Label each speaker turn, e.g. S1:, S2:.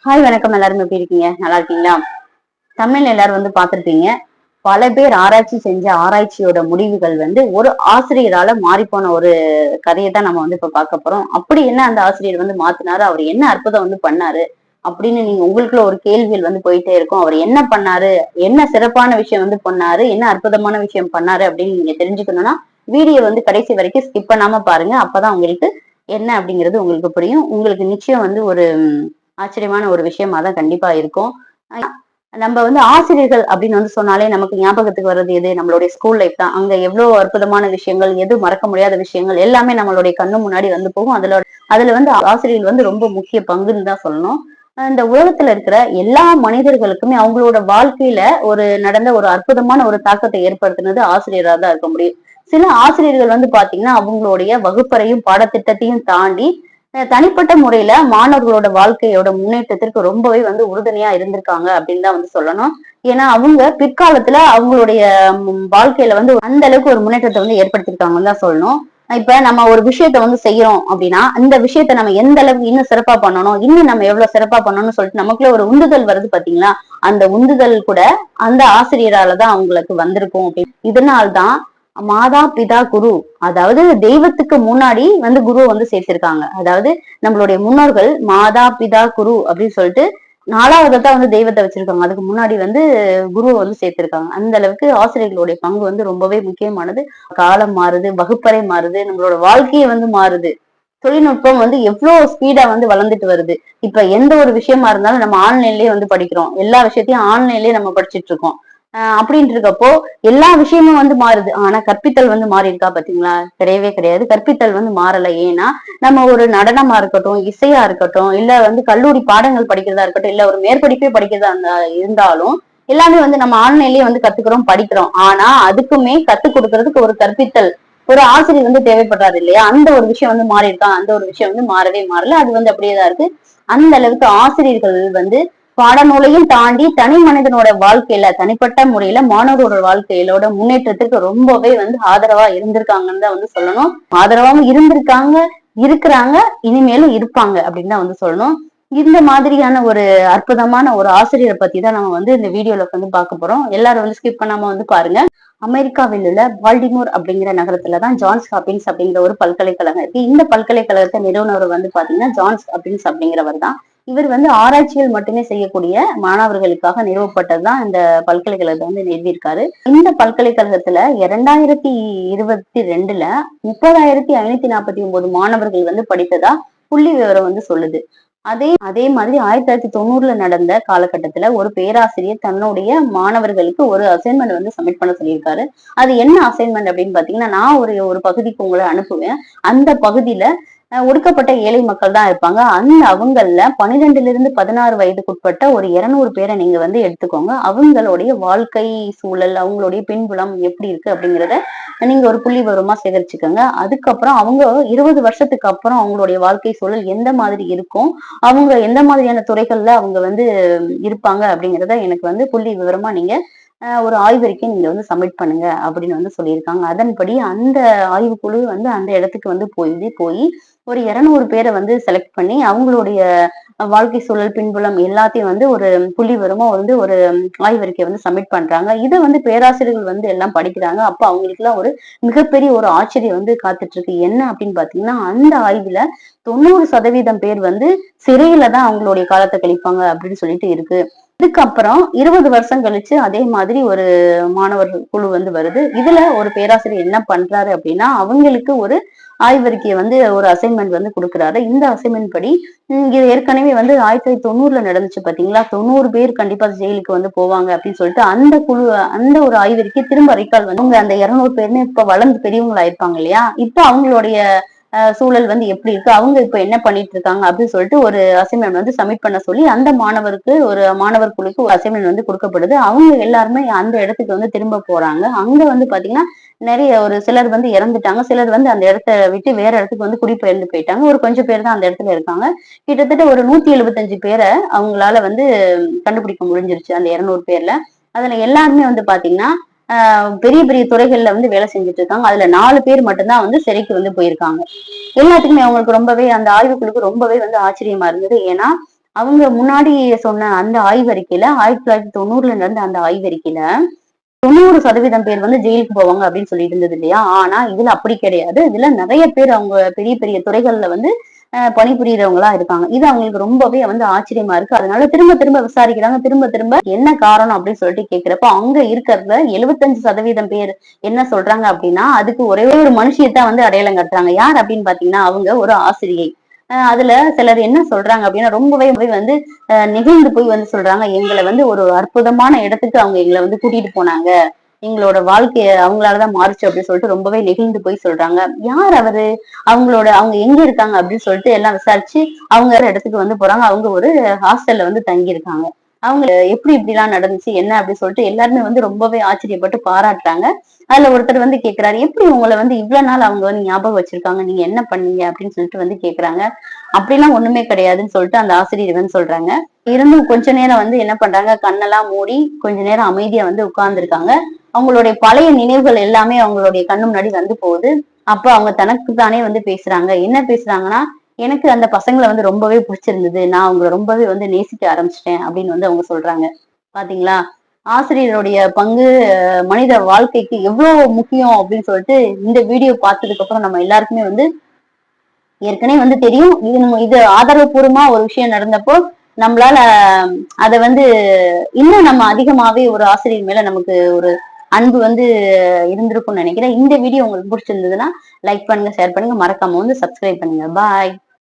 S1: Hi வணக்கம். எல்லாரும் எப்படி இருக்கீங்க? நல்லா இருக்கீங்களா? தமிழ்ல எல்லாரும் பார்த்திருப்பீங்க. பல பேர் ஆராய்ச்சி செஞ்ச ஆராய்ச்சியோட முடிவுகள் ஒரு ஆசிரியரால மாறிப்போன ஒரு கதையை தான் நம்ம இப்ப பார்க்க போறோம். அப்படி என்ன அந்த ஆசிரியர் மாத்தினாரு, அவர் என்ன அற்புதம் பண்ணாரு அப்படின்னு நீங்க உங்களுக்குள்ள ஒரு கேள்விகள் போயிட்டே இருக்கும். அவர் என்ன பண்ணாரு, என்ன சிறப்பான விஷயம் பண்ணாரு, என்ன அற்புதமான விஷயம் பண்ணாரு அப்படின்னு நீங்க தெரிஞ்சுக்கணும்னா வீடியோ கடைசி வரைக்கும் ஸ்கிப் பண்ணாம பாருங்க. அப்பதான் உங்களுக்கு என்ன அப்படிங்கிறது உங்களுக்கு புரியும். உங்களுக்கு நிச்சயம் ஒரு ஆச்சரியமான ஒரு விஷயமா தான் கண்டிப்பா இருக்கும். நம்ம ஆசிரியர்கள் அப்படின்னு சொன்னாலே நமக்கு ஞாபகத்துக்கு வர்றது எது? நம்மளுடைய ஸ்கூல் லைஃப் தான். அங்க எவ்வளவு அற்புதமான விஷயங்கள், எது மறக்க முடியாத விஷயங்கள் எல்லாமே நம்மளுடைய கண்ணு முன்னாடி போகும். அதுல ஆசிரியர்கள் ரொம்ப முக்கிய பங்குன்னு தான் சொல்லணும். இந்த உலகத்துல இருக்கிற எல்லா மனிதர்களுக்குமே அவங்களோட வாழ்க்கையில நடந்த ஒரு அற்புதமான ஒரு தாக்கத்தை ஏற்படுத்தினது ஆசிரியரா தான் இருக்க முடியும். சில ஆசிரியர்கள் பாத்தீங்கன்னா அவங்களுடைய வகுப்பறையும் பாடத்திட்டத்தையும் தாண்டி தனிப்பட்ட முறையில மாணவர்களோட வாழ்க்கையோட முன்னேற்றத்திற்கு ரொம்பவே உறுதுணையா இருந்திருக்காங்க அப்படின்னு தான் சொல்லணும். ஏன்னா அவங்க பிற்காலத்துல அவங்களுடைய வாழ்க்கையில அந்த அளவுக்கு ஒரு முன்னேற்றத்தை ஏற்படுத்திருக்காங்கன்னு தான் சொல்லணும். இப்ப நம்ம ஒரு விஷயத்த செய்யறோம் அப்படின்னா அந்த விஷயத்த நம்ம எந்த அளவுக்கு இன்னும் சிறப்பா பண்ணணும், இன்னும் நம்ம எவ்வளவு சிறப்பா பண்ணணும்னு சொல்லிட்டு நமக்குள்ள ஒரு உந்துதல் வருது பாத்தீங்களா? அந்த உந்துதல் கூட அந்த ஆசிரியராலதான் அவங்களுக்கு வந்திருக்கும் அப்படின்னு. இதனால்தான் மாதா பிதா குரு, அதாவது தெய்வத்துக்கு முன்னாடி குருவை சேர்த்திருக்காங்க. அதாவது நம்மளுடைய முன்னோர்கள் மாதா பிதா குரு அப்படின்னு சொல்லிட்டு நாலாவது தான் தெய்வத்தை வச்சிருக்காங்க. அதுக்கு முன்னாடி குருவை சேர்த்திருக்காங்க. அந்த அளவுக்கு ஆசிரியர்களுடைய பங்கு ரொம்பவே முக்கியமானது. காலம் மாறுது, வகுப்பறை மாறுது, நம்மளோட வாழ்க்கையே மாறுது. தொழில்நுட்பம் எவ்வளவு ஸ்பீடா வளர்ந்துட்டு வருது. இப்ப எந்த ஒரு விஷயமா இருந்தாலும் நம்ம ஆன்லைன்லயே படிக்கிறோம். எல்லா விஷயத்தையும் ஆன்லைன்லயே நம்ம படிச்சுட்டு இருக்கோம். அப்படின்ட்டு இருக்கப்போ எல்லா விஷயமும் மாறுது. ஆனா கற்பித்தல் மாறி இருக்கா பாத்தீங்களா? கிடையவே கிடையாது. கற்பித்தல் மாறல. ஏன்னா நம்ம ஒரு நடனமா இருக்கட்டும், இசையா இருக்கட்டும், இல்ல கல்லூரி பாடங்கள் படிக்கிறதா இருக்கட்டும், இல்ல ஒரு மேற்படிப்பே படிக்கிறதா இருந்தாலும் எல்லாமே நம்ம ஆன்லைன்லயே கத்துக்கிறோம், படிக்கிறோம். ஆனா அதுக்குமே கத்துக் கொடுக்கறதுக்கு ஒரு கற்பித்தல் ஒரு ஆசிரியர் தேவைப்படுறாரு இல்லையா? அந்த ஒரு விஷயம் மாறி இருக்கா? அந்த ஒரு விஷயம் மாறவே மாறல. அது அப்படியேதான் இருக்கு. அந்த அளவுக்கு ஆசிரியர்கள் பாடநூலையும் தாண்டி தனி மனிதனோட வாழ்க்கையில தனிப்பட்ட முறையில மாணவரோட வாழ்க்கையிலோட முன்னேற்றத்துக்கு ரொம்பவே ஆதரவா இருந்திருக்காங்கன்னு தான் சொல்லணும். ஆதரவாவும் இருந்திருக்காங்க, இருக்கிறாங்க, இனிமேலும் இருப்பாங்க அப்படின்னு தான் சொல்லணும். இந்த மாதிரியான ஒரு அற்புதமான ஒரு ஆசிரியரை பத்தி தான் நம்ம இந்த வீடியோல பார்க்க போறோம். எல்லாரும் ஸ்கிப் பண்ணாம பாருங்க. அமெரிக்காவில் உள்ள பால்டிமோர் அப்படிங்கிற நகரத்துலதான் ஜான்ஸ் ஹாப்பின்ஸ் அப்படிங்கிற ஒரு பல்கலைக்கழகம் இருக்கு. இந்த பல்கலைக்கழகத்தை நிறுவனர் பாத்தீங்கன்னா ஜான்ஸ் ஹாப்பின்ஸ் அப்படிங்கிறவர் தான். இவர் ஆராய்ச்சிகள் மட்டுமே செய்யக்கூடிய மாணவர்களுக்காக நிறுவப்பட்டதுதான் இந்த பல்கலைக்கழகத்தை நிறுவியிருக்காரு. இந்த பல்கலைக்கழகத்துல 2022ல 30,549 மாணவர்கள் படித்ததா புள்ளி விவரம் சொல்லுது. அதே மாதிரி 1990ல நடந்த காலகட்டத்துல ஒரு பேராசிரியர் தன்னுடைய மாணவர்களுக்கு ஒரு அசைன்மெண்ட் சப்மிட் பண்ண சொல்லியிருக்காரு. அது என்ன அசைன்மெண்ட் அப்படின்னு பாத்தீங்கன்னா, நான் ஒரு பகுதிக்கு உங்களை அனுப்புவேன். அந்த பகுதியில ஒடுக்கப்பட்ட ஏழை மக்கள் தான் இருப்பாங்க. அவங்கள்ல 12ல இருந்து 16 வயதுக்குட்பட்ட ஒரு 200 பேரை நீங்க எடுத்துக்கோங்க. அவங்களுடைய வாழ்க்கை சூழல், அவங்களுடைய பின்புலம் எப்படி இருக்கு அப்படிங்கிறத நீங்க ஒரு புள்ளி விவரமா சேகரிச்சுக்கோங்க. அதுக்கப்புறம் அவங்க 20 வருஷத்துக்கு அப்புறம் அவங்களுடைய வாழ்க்கை சூழல் எந்த மாதிரி இருக்கும், அவங்க எந்த மாதிரியான துறைகள்ல அவங்க இருப்பாங்க அப்படிங்கிறத எனக்கு புள்ளி விவரமா நீங்க ஒரு ஆய்வறிக்கை நீங்க சப்மிட் பண்ணுங்க அப்படின்னு சொல்லியிருக்காங்க. அதன்படி அந்த ஆய்வுக்குழு அந்த இடத்துக்கு போய் ஒரு 200 பேரை செலக்ட் பண்ணி அவங்களுடைய வாழ்க்கை சூழல் பின்புலம் எல்லாத்தையும் ஒரு புள்ளி விவரமா ஒரு ஆய்வறிக்கை சப்மிட் பண்றாங்க. இதை பேராசிரியர்கள் எல்லாம் படிக்கிறாங்க. அப்ப அவங்களுக்கு எல்லாம் ஒரு மிகப்பெரிய ஒரு ஆச்சரியம் காத்துட்டு இருக்கு. என்ன அப்படின்னு பாத்தீங்கன்னா, அந்த ஆய்வுல 90% பேர் சிறையில தான் அவங்களுடைய காலத்தை கழிப்பாங்க அப்படின்னு சொல்லிட்டு இருக்கு. இதுக்கப்புறம் 20 வருஷம் கழிச்சு அதே மாதிரி ஒரு மாணவர்கள் குழு வருது. இதுல ஒரு பேராசிரியர் என்ன பண்றாரு அப்படின்னா, அவங்களுக்கு ஒரு ஆய்வறிக்கையை ஒரு அசைன்மெண்ட் கொடுக்குறாரு. இந்த அசைன்மெண்ட் படி இது ஏற்கனவே 1990ல நடந்துச்சு பாத்தீங்களா? 90 பேர் கண்டிப்பா ஜெயிலுக்கு போவாங்க அப்படின்னு சொல்லிட்டு அந்த ஒரு ஆய்வறிக்கை திரும்ப ரிகால் அவங்க அந்த 200 பேருமே இப்ப வளர்ந்து பெரியவங்களா இருப்பாங்க இல்லையா? இப்ப அவங்களுடைய சூழல் எப்படி இருக்கு, அவங்க இப்ப என்ன பண்ணிட்டு இருக்காங்க அப்படின்னு சொல்லிட்டு ஒரு அசைன்மெண்ட் சப்மிட் பண்ண சொல்லி அந்த ஒரு மாணவர் குழுக்கு ஒரு அசைன்மெண்ட் கொடுக்கப்படுது. அவங்க எல்லாருமே அந்த இடத்துக்கு திரும்ப போறாங்க. அங்க பாத்தீங்கன்னா நிறைய ஒரு சிலர் இறந்துட்டாங்க. சிலர் அந்த இடத்த விட்டு வேற இடத்துக்கு குடிபெயர்ந்து போயிட்டாங்க. ஒரு கொஞ்சம் பேர் தான் அந்த இடத்துல இருக்காங்க. கிட்டத்தட்ட ஒரு 175 பேரை அவங்களால கண்டுபிடிக்க முடிஞ்சிருச்சு அந்த 200 பேர்ல. அதுல எல்லாருமே பாத்தீங்கன்னா பெரிய பெரிய துறைகள்ல வேலை செஞ்சுட்டு இருக்காங்க. அதுல 4 பேர் மட்டும்தான் சிறைக்கு போயிருக்காங்க. எல்லாத்துக்குமே அவங்களுக்கு ரொம்பவே அந்த ஆய்வுக்குழுக்கு ரொம்பவே ஆச்சரியமா இருந்தது. ஏன்னா அவங்க முன்னாடி சொன்ன அந்த ஆய்வறிக்கையில 1990ல நடந்த அந்த ஆய்வறிக்கையில 90% பேர் வந்து ஜெயிலுக்கு போவாங்க அப்படின்னு சொல்லிட்டு இருந்தது இல்லையா? ஆனா இதுல அப்படி கிடையாது. இதுல நிறைய பேர் அவங்க பெரிய பெரிய துறைகள்ல வந்து பணிபுரியறவங்களா இருக்காங்க. இது அவங்களுக்கு ரொம்பவே வந்து ஆச்சரியமா இருக்கு. அதனால திரும்ப திரும்ப விசாரிக்கிறாங்க. திரும்ப திரும்ப என்ன காரணம் அப்படின்னு சொல்லிட்டு கேட்கிறப்ப, அங்க இருக்கிறதுல 75% பேர் என்ன சொல்றாங்க அப்படின்னா, அதுக்கு ஒரே ஒரு மனுஷியத்தான் வந்து அடையாளம் காட்டுறாங்க. யார் அப்படின்னு பாத்தீங்கன்னா, அவங்க ஒரு ஆசிரியை. அதுல சிலர் என்ன சொல்றாங்க அப்படின்னா, ரொம்பவே வந்து நெகிழ்ந்து போய் வந்து சொல்றாங்க. எங்கள வந்து ஒரு அற்புதமான இடத்துக்கு அவங்க எங்கள வந்து கூட்டிட்டு போனாங்க. எங்களோட வாழ்க்கைய அவங்களாலதான் மாறுச்சு அப்படின்னு சொல்லிட்டு ரொம்பவே நெகிழ்ந்து போய் சொல்றாங்க. யார் அவரு? அவங்க எங்க இருக்காங்க அப்படின்னு சொல்லிட்டு எல்லாம் விசாரிச்சு அவங்க இடத்துக்கு வந்து போறாங்க. அவங்க ஒரு ஹாஸ்டல்ல வந்து தங்கி இருக்காங்க. அவங்க எப்படி இப்படிலாம் நடந்துச்சு என்ன அப்படின்னு சொல்லிட்டு எல்லாருமே வந்து ரொம்பவே ஆச்சரியப்பட்டு பாராட்டுறாங்க. அதுல ஒருத்தர் வந்து கேக்குறாரு, எப்படி உங்களை வந்து இவ்வளவு நாள் அவங்க வந்து ஞாபகம் வச்சிருக்காங்க, நீங்க என்ன பண்ணீங்க அப்படின்னு சொல்லிட்டு வந்து கேக்குறாங்க. அப்படிலாம் ஒண்ணுமே கிடையாதுன்னு சொல்லிட்டு அந்த ஆசிரியர் வந்து சொல்றாங்க. இருந்தும் கொஞ்ச நேரம் வந்து என்ன பண்றாங்க, கண்ணெல்லாம் மூடி கொஞ்ச நேரம் அமைதியா வந்து உட்கார்ந்து இருக்காங்க. அவங்களுடைய பழைய நினைவுகள் எல்லாமே அவங்களுடைய கண்ணு முன்னாடி வந்து போகுது. அப்ப அவங்க தனக்கு தானே வந்து பேசுறாங்க. என்ன பேசுறாங்கன்னா, எனக்கு அந்த பசங்கள வந்து ரொம்பவே பிடிச்சிருந்தது. நான் அவங்கள ரொம்பவே வந்து நேசிக்க ஆரம்பிச்சிட்டேன் அப்படின்னு வந்து அவங்க சொல்றாங்க. பாத்தீங்களா? ஆசிரியருடைய பங்கு மனித வாழ்க்கைக்கு எவ்வளவு முக்கியம் அப்படின்னு சொல்லிட்டு இந்த வீடியோ பார்த்ததுக்கு அப்புறம் நம்ம எல்லாருக்குமே வந்து ஏற்கனவே வந்து தெரியும். இது ஆதாரபூர்வமா ஒரு விஷயம் நடந்தப்போ நம்மளால அத வந்து இன்னும் நம்ம அதிகமாவே ஒரு ஆசிரியர் மேல நமக்கு ஒரு அன்பு வந்து இருந்திருக்கும்னு நினைக்கிறேன். இந்த வீடியோ உங்களுக்கு பிடிச்சிருந்ததுன்னா லைக் பண்ணுங்க, ஷேர் பண்ணுங்க, மறக்காம வந்து சப்ஸ்கிரைப் பண்ணுங்க. பாய்.